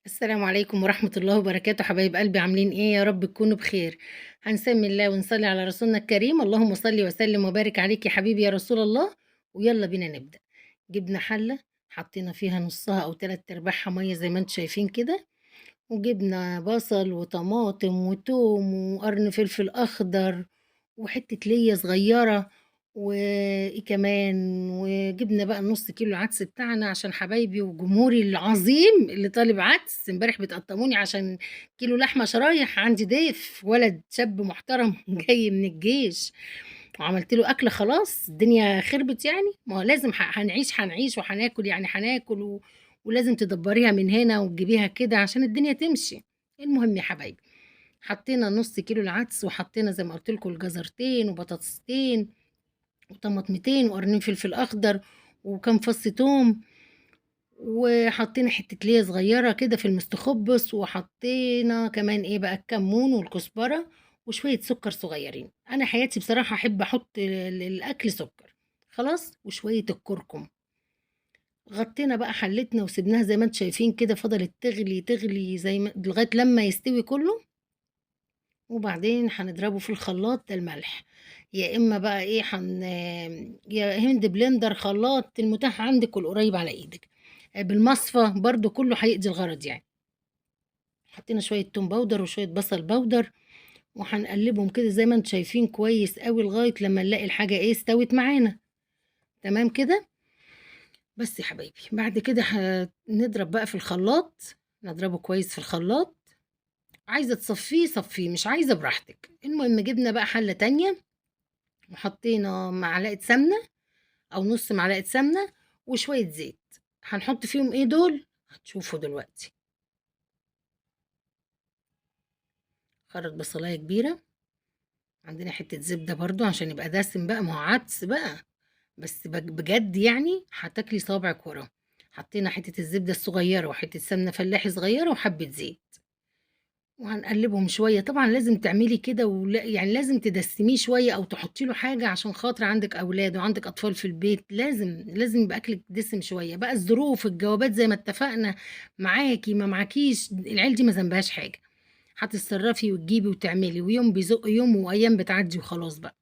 السلام عليكم ورحمة الله وبركاته حبايب قلبي عاملين ايه يا رب تكونوا بخير. هنسمي الله ونصلي على رسولنا الكريم، اللهم صل وسلم وبارك عليك يا حبيبي يا رسول الله. ويلا بينا نبدأ. جبنا حلة، حطينا فيها نصها او تلات ارباعها مية زي ما انتم شايفين كده، وجبنا بصل وطماطم وتوم وقرن فلفل اخضر وحتة ليا صغيرة، وإيه كمان، وجبنا بقى النص كيلو العدس بتاعنا عشان حبايبي وجمهوري العظيم اللي طالب عدس. امبارح بتقطموني عشان كيلو لحمة شرايح، عندي ضيف ولد شاب محترم جاي من الجيش، وعملت له أكل خلاص الدنيا خربت يعني. ما هو لازم هنعيش وهناكل يعني هناكل ولازم تدبريها من هنا وتجيبيها كده عشان الدنيا تمشي. المهم يا حبايبي، حطينا نص كيلو العدس وحطينا زي ما قلت لكم الجزرتين وبطاطستين وطماطمتين وقرنين فلفل اخضر وكام فص توم، وحطينا حته ليا صغيره كده في المستخبص، وحطينا كمان ايه بقى الكمون والكزبره وشويه سكر صغيرين. انا حياتي بصراحه احب احط الاكل سكر، خلاص، وشويه الكركم. غطينا بقى حلتنا وسبناها زي ما انتم شايفين كده، فضلت تغلي تغلي زي ما لغايه لما يستوي كله، وبعدين هنضربه في الخلاط ده الملح. يا اما بقى ايه يا هند بلندر، خلاط المتاح عندك والقريب على ايدك، بالمصفى برضو كله هيقضي الغرض يعني. حطينا شويه توم باودر وشويه بصل باودر، وهنقلبهم كده زي ما انتم شايفين كويس قوي لغايه لما نلاقي الحاجه ايه استوت معانا. تمام كده. بس يا حبايبي بعد كده هنضرب بقى في الخلاط، نضربه كويس في الخلاط. عايزه تصفيه صفيه، مش عايزه براحتك. المهم جبنا بقى حله تانية وحطينا معلقة سمنة أو نص معلقة سمنة وشوية زيت. هنحط فيهم ايه دول هتشوفوا دلوقتي. خرط بصلاية كبيرة، عندنا حتة زبدة برضو عشان يبقى دسم بقى، ما هو عدس بقى، بس بجد يعني هتاكلي صابعك وراه. حطينا حتة الزبدة الصغيرة وحتة سمنة فلاحي صغيرة وحبة زيت، وهنقلبهم شوية. طبعا لازم تعملي كده يعني لازم تدسميه شوية أو تحطي له حاجة عشان خاطر عندك أولاد وعندك أطفال في البيت، لازم يبقى أكلك دسم شوية. بقى الظروف الجوابات زي ما اتفقنا، معاكي ما معاكيش العيل دي ما ذنبهاش حاجة، هتتصرفي وتجيبي وتعملي، ويوم بيزق يوم وأيام بتعدي وخلاص بقى.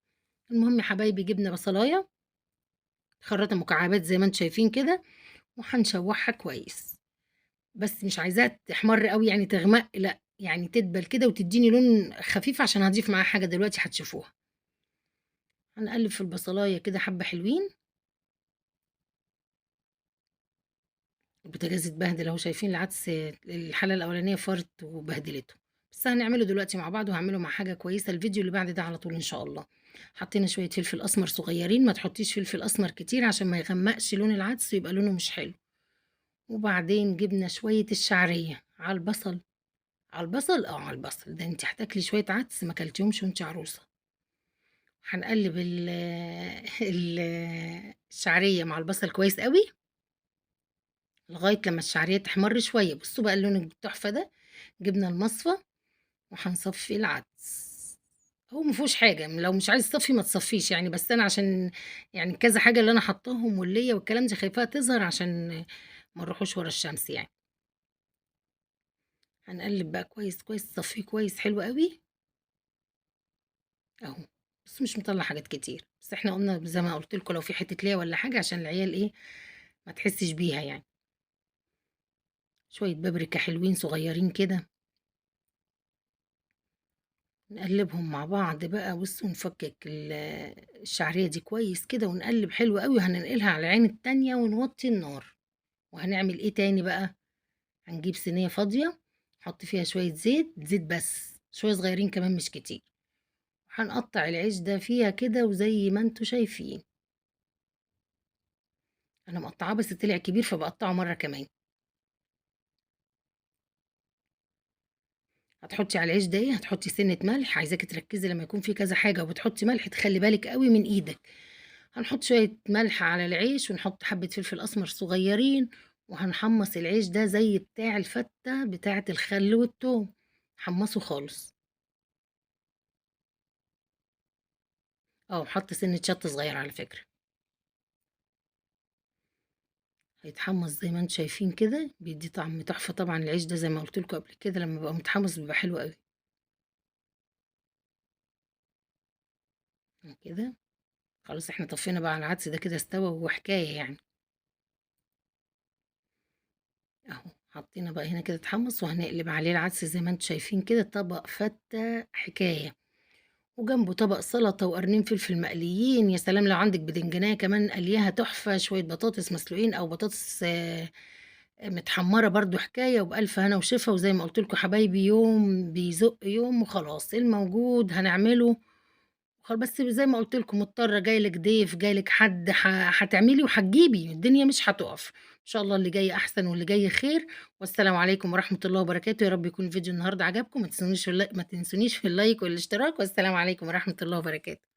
المهم يا حبايبي جبنا بصلاية خرطة مكعبات زي ما انتم شايفين كده، وهنشوحها كويس، بس مش عايزاها تحمر قوي يعني تغمق، لا يعني تدبل كده وتديني لون خفيف عشان هضيف معاها حاجة دلوقتي هتشوفوها. هنقلب في البصلاية كده حبة حلوين. البوتاجاز اتبهدل اهو، شايفين العدس الحلة الأولانية فرط وبهدلته، بس هنعمله دلوقتي مع بعض وهعمله مع حاجة كويسة الفيديو اللي بعد ده على طول إن شاء الله. حطينا شوية فلفل أسمر صغيرين، ما تحطيش فلفل أسمر كتير عشان ما يغمقش لون العدس ويبقى لونه مش حلو. وبعدين جبنا شوية الشعرية على البصل. على البصل على البصل ده انت هتاكلي شوية عدس ما كلتيهمش وانت عروسة. هنقلب ال الشعرية مع البصل كويس قوي لغاية لما الشعرية تحمر شوية. بصوا بقى اللون التحفة ده. جبنا المصفى وهنصفي العدس. هو مفيهوش حاجة، لو مش عايز تصفي ما تصفيش يعني، بس أنا عشان يعني كذا حاجة اللي أنا حطاهم واللية والكلام ده خايفاها تظهر عشان ما نروحوش ورا الشمس يعني. هنقلب بقى كويس كويس، صفيه كويس حلو قوي اهو. بس مش مطلع حاجات كتير، بس احنا قلنا زي ما قلت لكم لو في حتة ليا ولا حاجة عشان العيال ايه ما تحسش بيها يعني. شوية بابريكا حلوين صغيرين كده، نقلبهم مع بعض بقى. بصوا نفكك الشعرية دي كويس كده ونقلب حلو قوي، وهننقلها على العين التانية ونوطي النار. وهنعمل ايه تاني بقى؟ هنجيب صينية فاضية نحط فيها شوية زيت، زيت بس شوية صغيرين كمان مش كتير. هنقطع العيش ده فيها كده وزي ما انتوا شايفين، انا مقطعاه بس طلع كبير فبقطعه مرة كمان. هتحطي على العيش ده ايه، هتحطي سنة ملح، عايزاكي تركزي لما يكون في كذا حاجة وبتحطي ملح تخلي بالك قوي من ايدك. هنحط شوية ملح على العيش ونحط حبة فلفل اسمر صغيرين، وهنحمص العيش ده زي بتاع الفتة بتاعة الخل والثوم، حمصه خالص. اه حط سنة شطة صغيرة على فكرة. هيتحمّص زي ما أنتم شايفين كده، بيدّي طعم تحفة طبعًا العيش ده زي ما قُلت لكم قبل كده لمّا بيبقى متحمّص بيبقى حلو أوي. كده، خلاص إحنا طفّينا بقى على العدس ده كده استوى وحكاية يعني. أهو حطينا بقى هنا كده اتحمّص وهنقلب عليه العدس زي ما أنتم شايفين كده، طبق فتة حكاية، وجنبه طبق سلطة وقرنين فلفل مقليين، يا سلام لو عندِك بدنجانية كمان قلياها تحفة، شوية بطاطس مسلوقين أو بطاطس متحمّرة برضه حكاية، وبألف هنا وشفا، وزي ما قُلت لكم حبايبي يوم بيزُق يوم وخلاص، الموجود هنعمله بس زي ما قُلت لكم مضطرة جاي لِك ضيف، جاي لِك حد هتعملي وهتجيبي، الدنيا مش هتُقف، إن شاء الله اللي جاي أحسن واللي جاي خير، والسلام عليكم ورحمة الله وبركاته، يا رب يكون الفيديو النهارده عجبكم، ما تنسونيش في اللايك والاشتراك، والسلام عليكم ورحمة الله وبركاته.